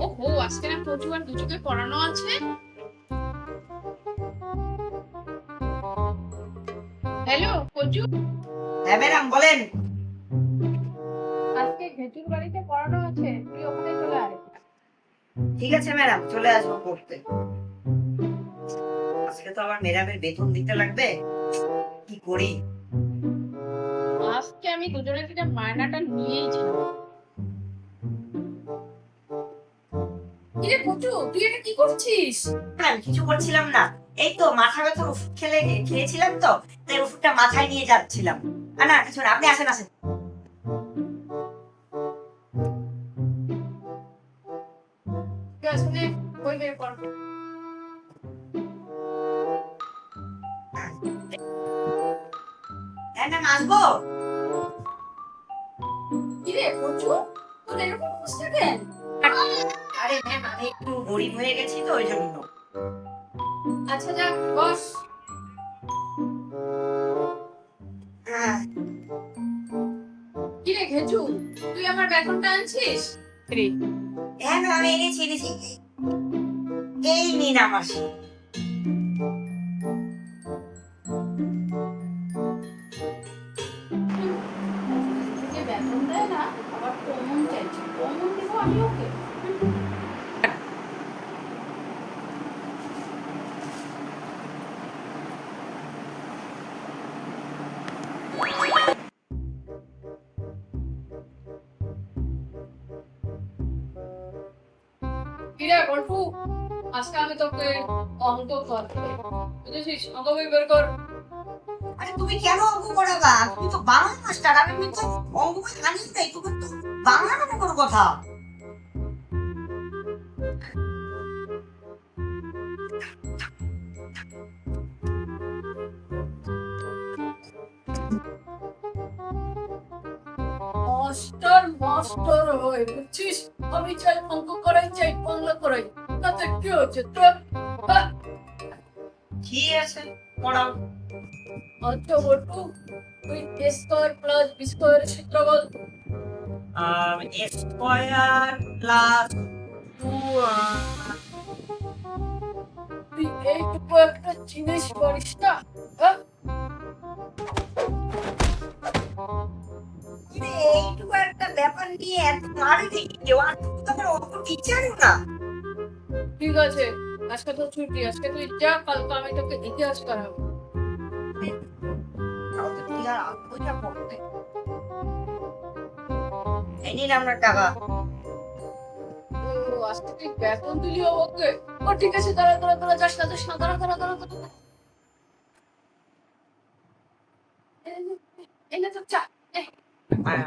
ওহো, আজকে না প্রচুর আর দুজনকে পড়ানো আছে। হ্যালো প্রচুর, হ্যাঁ ম্যাডাম বলেন। আজকে ঘেটুর বাড়িতে পড়ানো আছে, তুই ওখানে চলে আয়। ঠিক আছে ম্যাডাম, চলে আসবো পড়তে। আজকে তো আবার ম্যাডামের বেতন দিতে লাগবে, কি করি। আজকে আমি দুজনের থেকে মায়নাটা নিয়েই ছিলাম। কিরে প্রচু, তুই এটা কি করছিস? আমি কিছু করছিলাম না, এই তো মাথা ব্যথার ওষুধ খেয়েছিলাম তো, তাই ওষুধটা মাথায় নিয়ে যাচ্ছিলাম। না কিছু না, আপনি আসেন আসেন। তুই আসলে বই বের কর। হ্যাঁ ম্যাম আসবো। কিরে প্রচু, তোর এরকম অবস্থা কেন? আরে ম্যাম, আমি একটু গরিব হয়ে গেছি তো ওই জন্য। আচ্ছা যা বস। হ্যাঁ কিরে ঘেটু, তুই আমার বেতনটা আনছিস? হ্যাঁ ম্যাম, আমি এনেছি। এই নিন আমার। থেকে বেতন দেয় না, আবার কমন চাইছে। কমন দিব আমি ওকে? কিরে গল্পু, আজকে আমি তোকে অঙ্ক করতে বুঝেছিস? অঙ্ক বই বের কর। আরে তুমি কেন অঙ্ক করাবা? তুমি তো বাংলা মাস্টার, আমি কিন্তু অঙ্ক বই জানি না, তুমি তো বাংলা নামে কোনো কথা। মাস্টার মাস্টার হয় বুঝছিস? আমি চাই অঙ্ক করাই, চাই বাংলা করাই, তাতে কি হচ্ছে তোর? ঠিক আছে, পড়াও। আচ্ছা বটু, তুই এ স্কয়ার প্লাস বি স্কয়ারের সূত্র বল। Square plus two. তুই এইটুকু একটা জিনিস পারিস না? হ্যাঁ? এইটুকু একটা ব্যাপার নিয়ে এত মারে দেখি কেউ, আর তুমি তো আমার অঙ্ক টিচারও না। ঠিক আছে, আজকে তো ছুটি, আজকে তুই যা, কালকে আমি তোকে ইতিহাস করাবো। তাও তো তুই আর বইটা পড়তে। এই নিন আপনার টাকা। ও, আজকে তুই বেতন দিলি ওকে? ও ঠিক আছে, দাঁড়া দাঁড়া দাঁড়া, যাস না যাস না, দাঁড়া দাঁড়া দাঁড়া দাঁড়া। এই নে তোর চা। আহ,